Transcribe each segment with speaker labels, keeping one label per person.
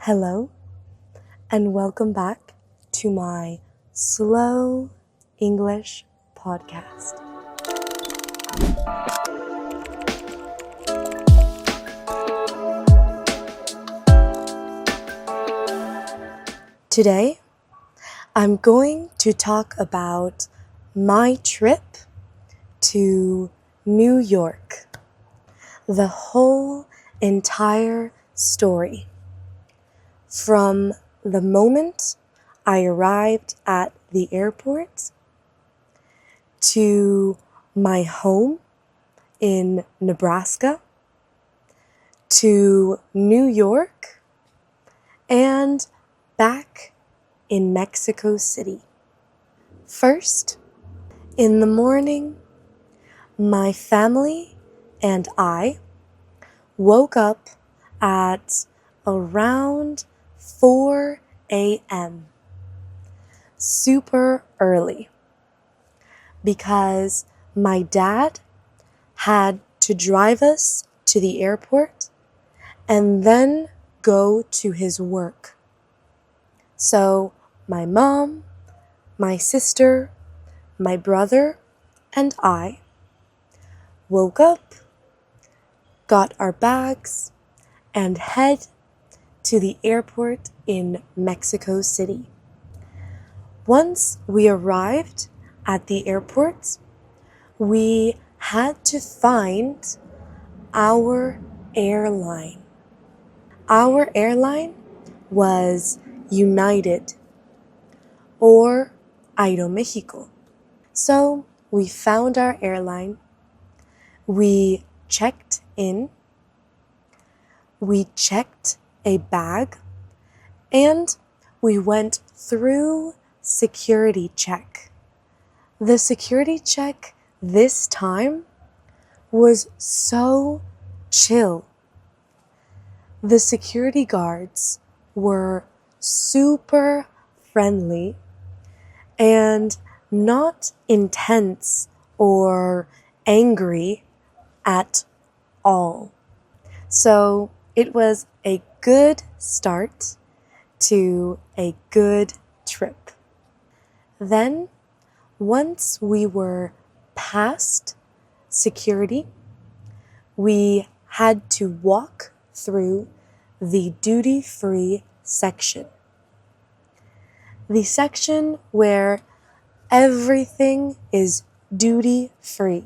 Speaker 1: Hello, and welcome back to my slow English podcast. Today, I'm going to talk about my trip to New York, the whole entire story. From the moment I arrived at the airport to my home in Nebraska to New York and back in Mexico City. First, in the morning, my family and I woke up at around 4 a.m. super early because my dad had to drive us to the airport and then go to his work. So my mom, my sister, my brother, and I woke up, got our bags, and head to the airport in Mexico City. Once we arrived at the airport, we had to find our airline. Our airline was United or Aeromexico. So we found our airline, we checked in, we checked a bag, and we went through security check. The security check this time was so chill. The security guards were super friendly and not intense or angry at all. So it was a good start to a good trip. Then, once we were past security, we had to walk through the duty-free section. The section where everything is duty-free.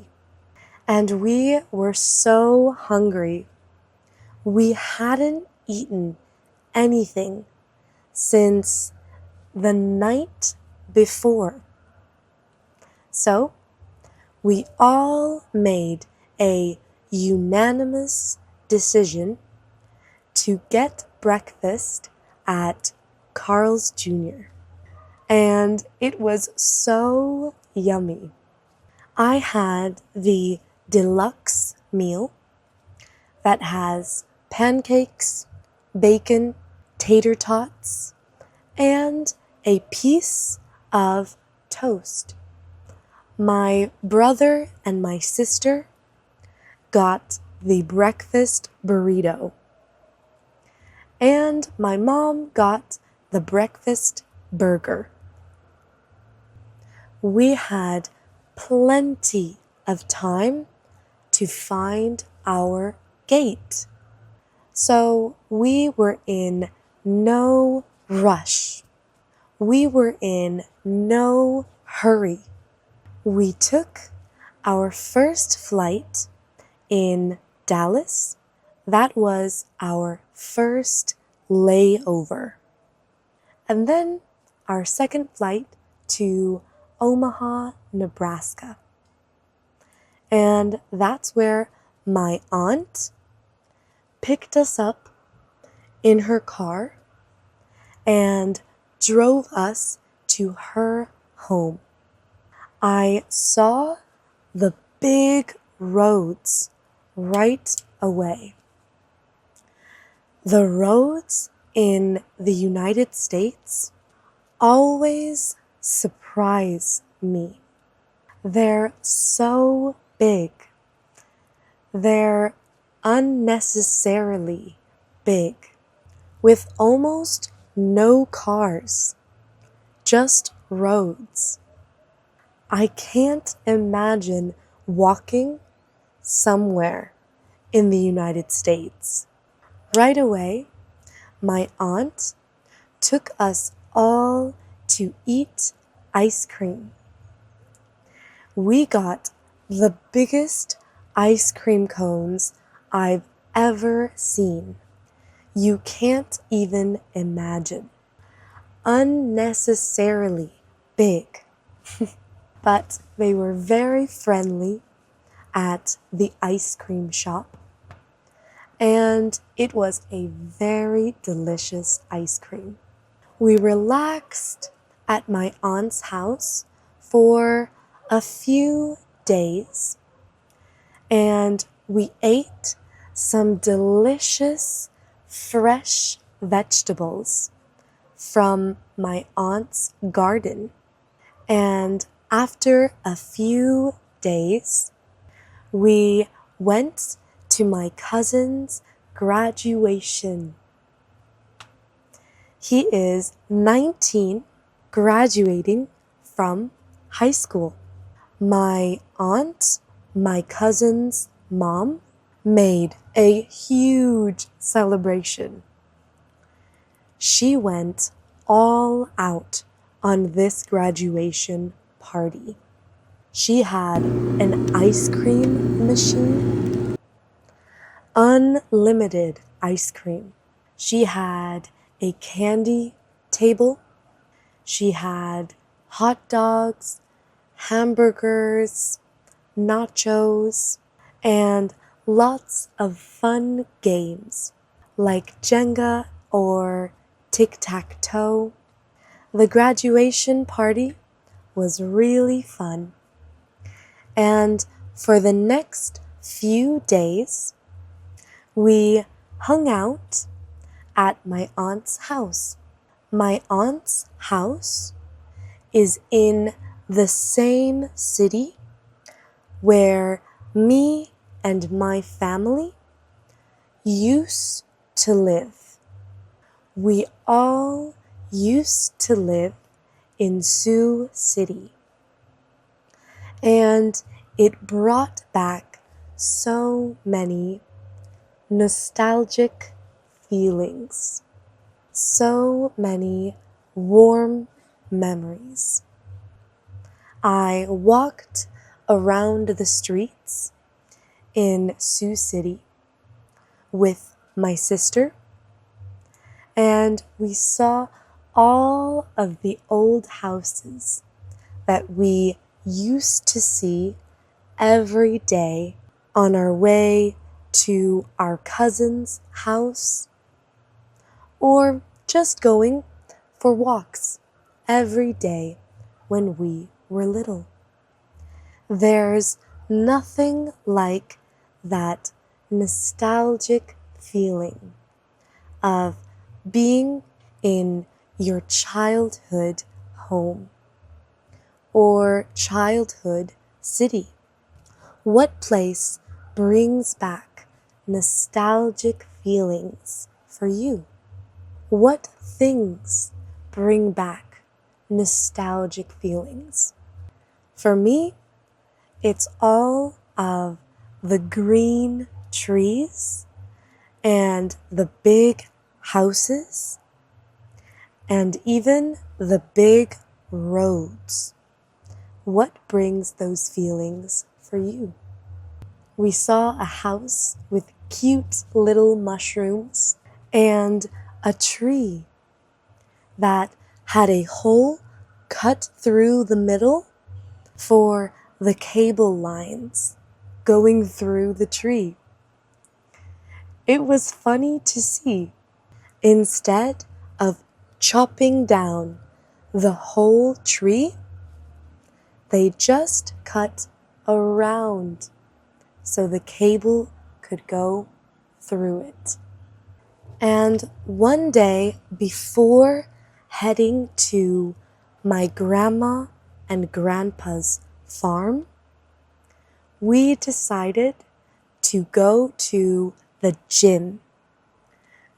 Speaker 1: And we were so hungry. We hadn't eaten anything since the night before. So, we all made a unanimous decision to get breakfast at Carl's Jr. And it was so yummy. I had the deluxe meal that has pancakes, bacon, tater tots, and a piece of toast. My brother and my sister got the breakfast burrito, and my mom got the breakfast burger. We had plenty of time to find our gate. So we were in no rush. We were in no hurry. We took our first flight in Dallas. That was our first layover. And then our second flight to Omaha, Nebraska. And that's where my aunt picked us up in her car and drove us to her home. I saw the big roads right away. The roads in the United States always surprise me. They're so big. They're unnecessarily big. with almost no cars, just roads. I can't imagine walking somewhere in the United States. Right away, my aunt took us all to eat ice cream. We got the biggest ice cream cones I've ever seen. You can't even imagine. Unnecessarily big. But they were very friendly at the ice cream shop, and it was a very delicious ice cream. We relaxed at my aunt's house for a few days, and we ate some delicious fresh vegetables from my aunt's garden. And after a few days, we went to my cousin's graduation. He is 19, graduating from high school. My aunt, my cousin's mom, made a huge celebration. She went all out on this graduation party. She had an ice cream machine, unlimited ice cream. She had a candy table. She had hot dogs, hamburgers, nachos, and lots of fun games like Jenga or tic-tac-toe. The graduation party was really fun. And for the next few days, we hung out at my aunt's house. My aunt's house is in the same city where me and my family used to live. We all used to live in Sioux City. And it brought back so many nostalgic feelings, so many warm memories. I walked around the streets in Sioux City with my sister, and we saw all of the old houses that we used to see every day on our way to our cousin's house, or just going for walks every day when we were little. There's nothing like that nostalgic feeling of being in your childhood home or childhood city. What place brings back nostalgic feelings for you? What things bring back nostalgic feelings? For me, it's all of the green trees and the big houses and even the big roads. What brings those feelings for you? We saw a house with cute little mushrooms and a tree that had a hole cut through the middle for the cable lines going through the tree. It was funny to see. Instead of chopping down the whole tree, they just cut around so the cable could go through it. And one day before heading to my grandma and grandpa's farm, we decided to go to the gym.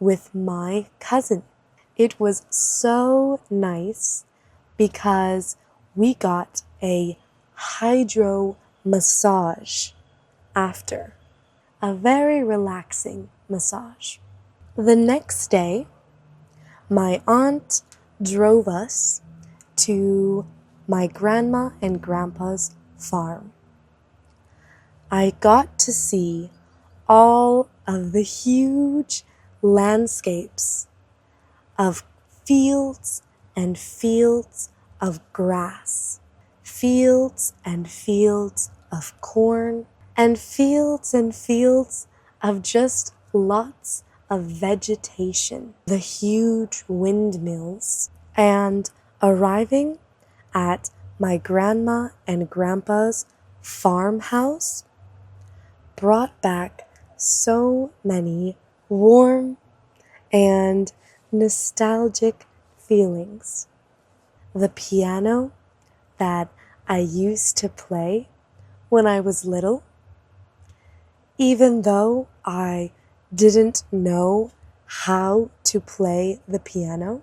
Speaker 1: with my cousin. It was so nice because we got a hydro massage after. A very relaxing massage. The next day, my aunt drove us to my grandma and grandpa's farm. I got to see all of the huge landscapes of fields and fields of grass, fields and fields of corn, and fields of just lots of vegetation, the huge windmills, and arriving at my grandma and grandpa's farmhouse brought back so many warm and nostalgic feelings. The piano that I used to play when I was little, even though I didn't know how to play the piano,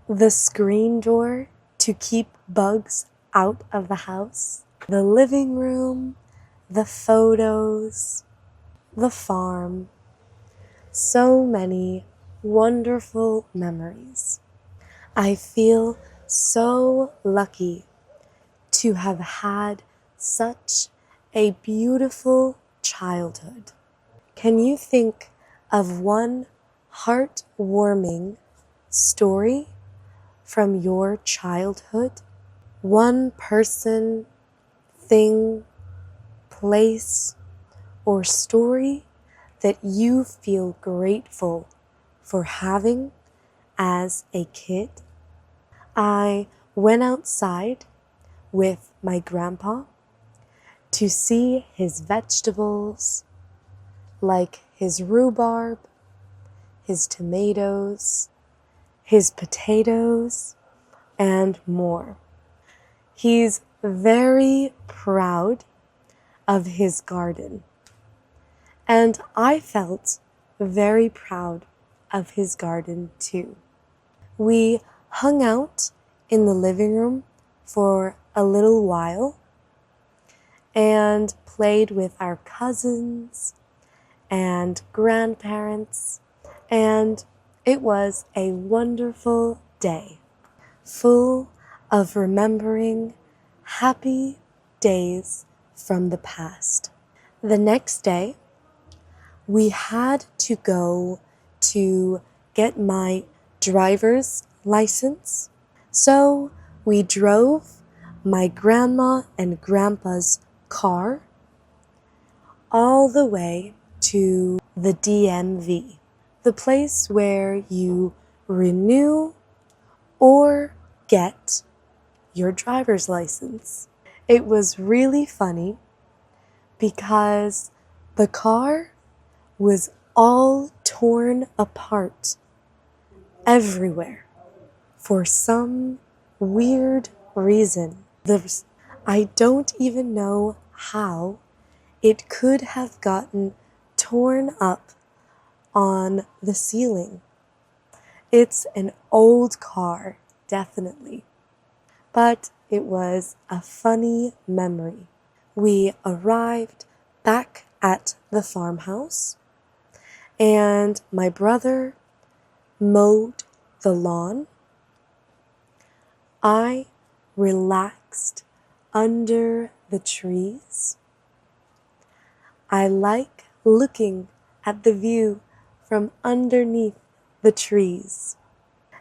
Speaker 1: the screen door to keep bugs out of the house, the living room, the photos, the farm, so many wonderful memories. I feel so lucky to have had such a beautiful childhood. Can you think of one heartwarming story from your childhood? One person, thing, place, or story that you feel grateful for having as a kid? I went outside with my grandpa to see his vegetables, like his rhubarb, his tomatoes, his potatoes, and more. He's very proud of his garden, and I felt very proud of his garden too. We hung out in the living room for a little while and played with our cousins and grandparents, and it was a wonderful day, full of remembering happy days from the past. The next day, we had to go to get my driver's license, so we drove my grandma and grandpa's car all the way to the DMV, the place where you renew or get your driver's license. It was really funny because the car was all torn apart everywhere for some weird reason. I don't even know how it could have gotten torn up on the ceiling. It's an old car, definitely, but it was a funny memory. We arrived back at the farmhouse, and my brother mowed the lawn. I relaxed under the trees. I like looking at the view from underneath the trees.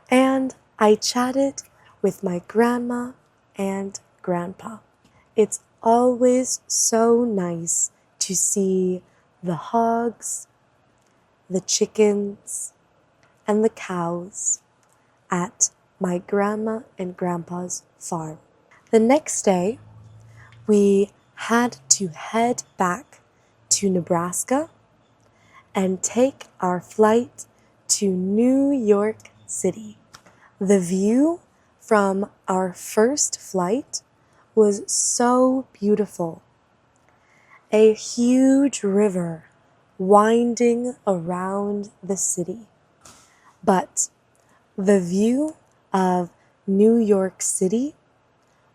Speaker 1: And I chatted with my grandma and grandpa. It's always so nice to see the hogs, the chickens, and the cows at my grandma and grandpa's farm. The next day, we had to head back to Nebraska and take our flight to New York City. The view from our first flight was so beautiful. A huge river winding around the city. But the view of New York City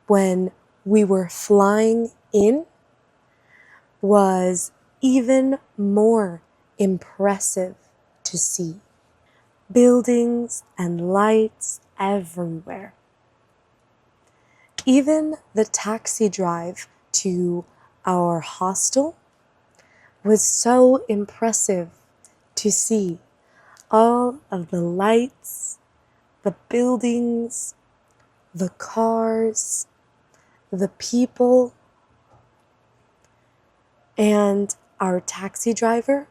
Speaker 1: when we were flying in was even more impressive to see. Buildings and lights everywhere. Even the taxi drive to our hostel was so impressive to see. All of the lights, the buildings, the cars, the people, and our taxi driver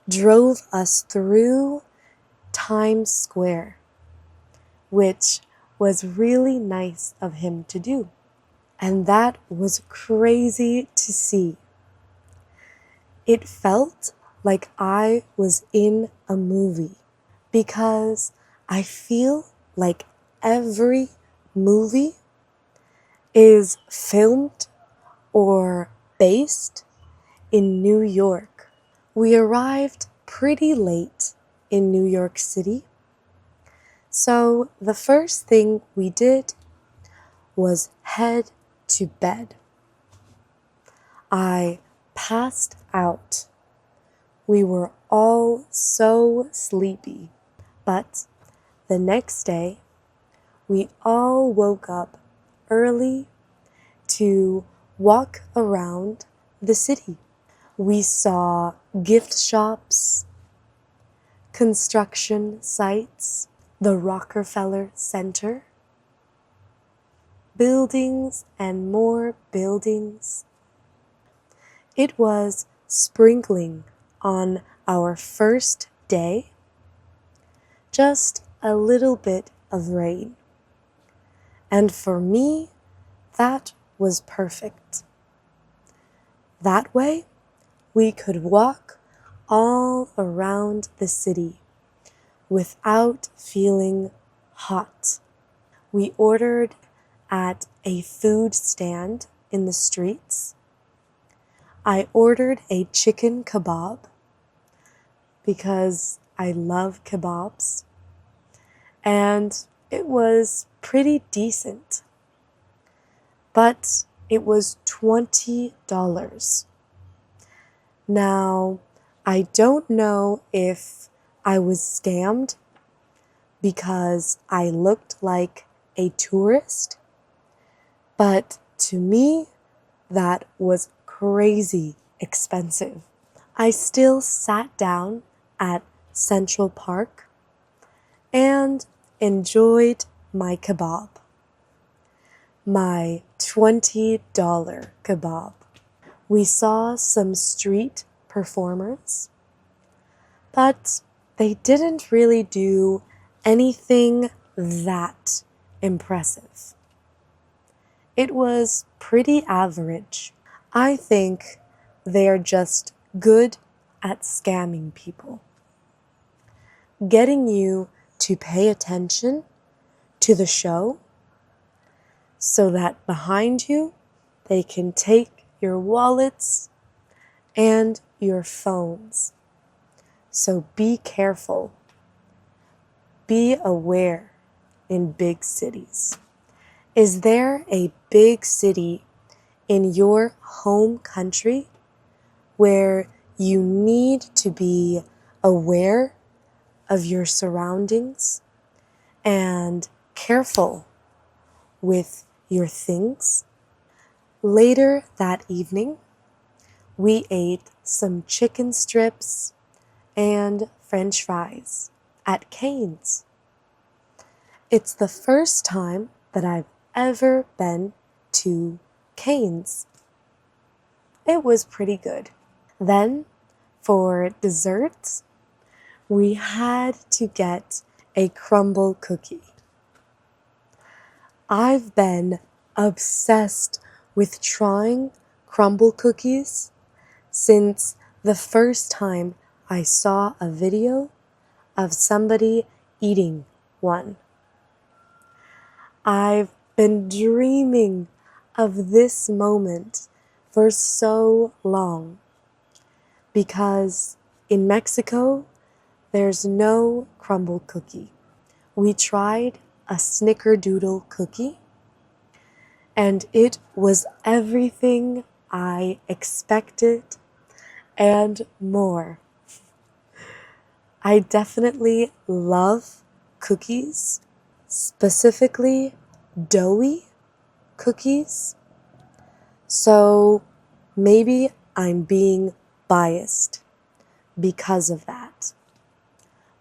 Speaker 1: drove us through Times Square, which was really nice of him to do. And that was crazy to see. It felt like I was in a movie because I feel like every movie is filmed or based in New York. We arrived pretty late in New York City, so the first thing we did was head to bed. I passed out. We were all so sleepy, but the next day we all woke up early to walk around the city. We saw gift shops, construction sites, the Rockefeller Center, buildings and more buildings. It was sprinkling on our first day, just a little bit of rain. And for me, that was perfect. That way, we could walk all around the city without feeling hot. We ordered at a food stand in the streets. I ordered a chicken kebab because I love kebabs, and it was pretty decent. But it was $20. Now, I don't know if I was scammed because I looked like a tourist, but to me, that was crazy expensive. I still sat down at Central Park and enjoyed my kebab, my $20 kebab. We saw some street performers, but they didn't really do anything that impressive. It was pretty average. I think they're just good at scamming people, getting you to pay attention to the show so that behind you they can take your wallets and your phones. So be careful. Be aware in big cities. Is there a big city in your home country where you need to be aware of your surroundings and careful with your things? Later that evening, we ate some chicken strips and French fries at Cane's. It's the first time that I've ever been to Cane's. It was pretty good. Then, for desserts, we had to get a crumble cookie. I've been obsessed with trying crumble cookies since the first time I saw a video of somebody eating one. I've been dreaming of this moment for so long because in Mexico there's no crumble cookie. We tried a snickerdoodle cookie, and it was everything I expected and more. I definitely love cookies, specifically doughy cookies. So maybe I'm being biased because of that.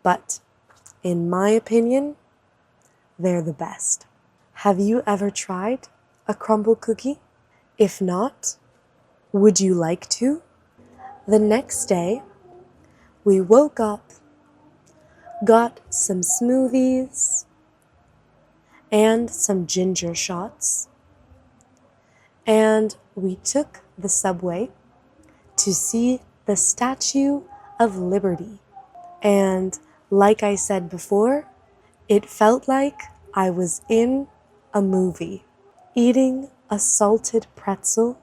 Speaker 1: But in my opinion, they're the best. Have you ever tried a crumble cookie? If not, would you like to? The next day, we woke up, got some smoothies and some ginger shots, and we took the subway to see the Statue of Liberty. And like I said before, it felt like I was in a movie. Eating a salted pretzel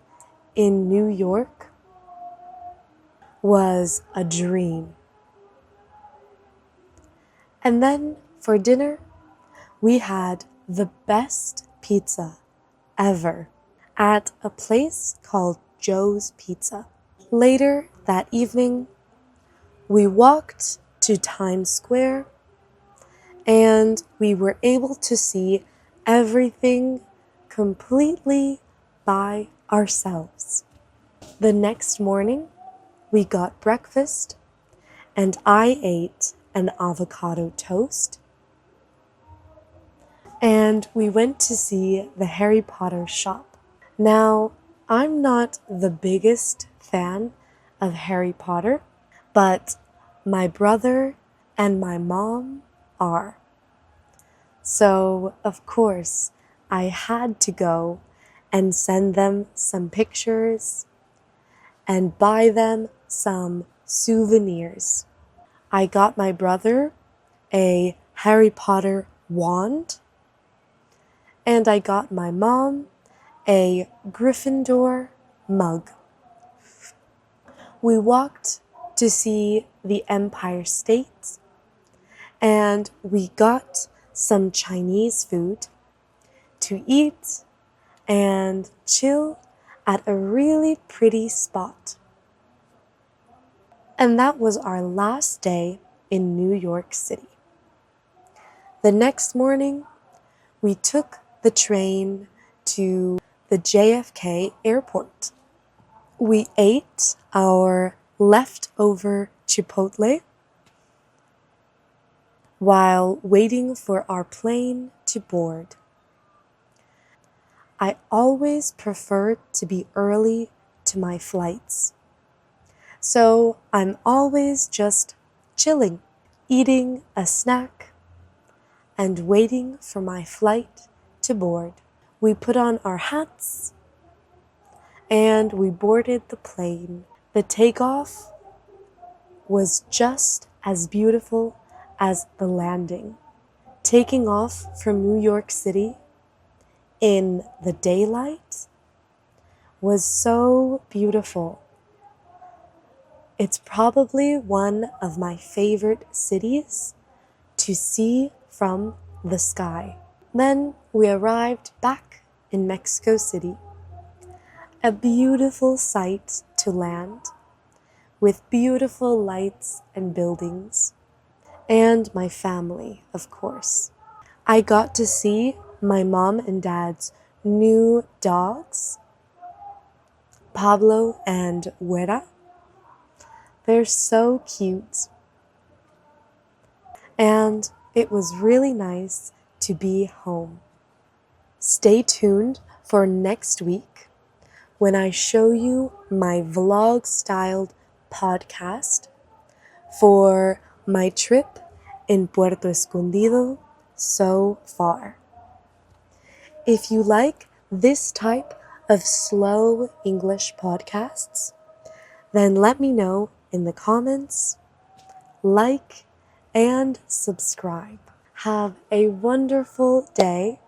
Speaker 1: in New York was a dream. And then for dinner, we had the best pizza ever at a place called Joe's Pizza. Later that evening, we walked to Times Square and we were able to see everything completely by ourselves. The next morning, we got breakfast and I ate an avocado toast. And we went to see the Harry Potter shop. Now, I'm not the biggest fan of Harry Potter, but my brother and my mom are. So, of course, I had to go and send them some pictures and buy them some souvenirs. I got my brother a Harry Potter wand, and I got my mom a Gryffindor mug. We walked to see the Empire State, and we got some Chinese food to eat and chill at a really pretty spot. And that was our last day in New York City. The next morning, we took the train to the JFK airport. We ate our leftover Chipotle while waiting for our plane to board. I always prefer to be early to my flights. So I'm always just chilling, eating a snack, and waiting for my flight to board. We put on our hats and we boarded the plane. The takeoff was just as beautiful as the landing. Taking off from New York City in the daylight was so beautiful. It's probably one of my favorite cities to see from the sky. Then we arrived back in Mexico City, a beautiful sight to land with beautiful lights and buildings, and my family, of course. I got to see my mom and dad's new dogs, Pablo and Güera. They're so cute. And it was really nice to be home. Stay tuned for next week when I show you my vlog-styled podcast for my trip in Puerto Escondido so far. If you like this type of slow English podcasts, then let me know in the comments, like, and subscribe. Have a wonderful day,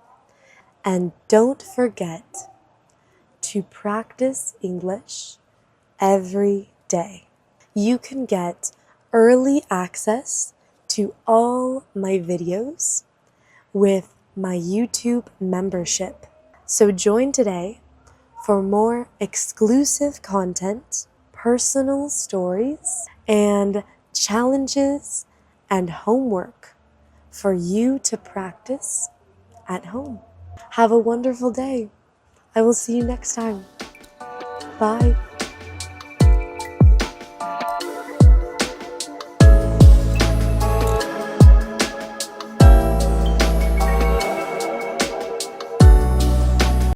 Speaker 1: and don't forget to practice English every day. You can get early access to all my videos with my YouTube membership. So join today for more exclusive content, personal stories, and challenges and homework for you to practice at home. Have a wonderful day. I will see you next time. Bye.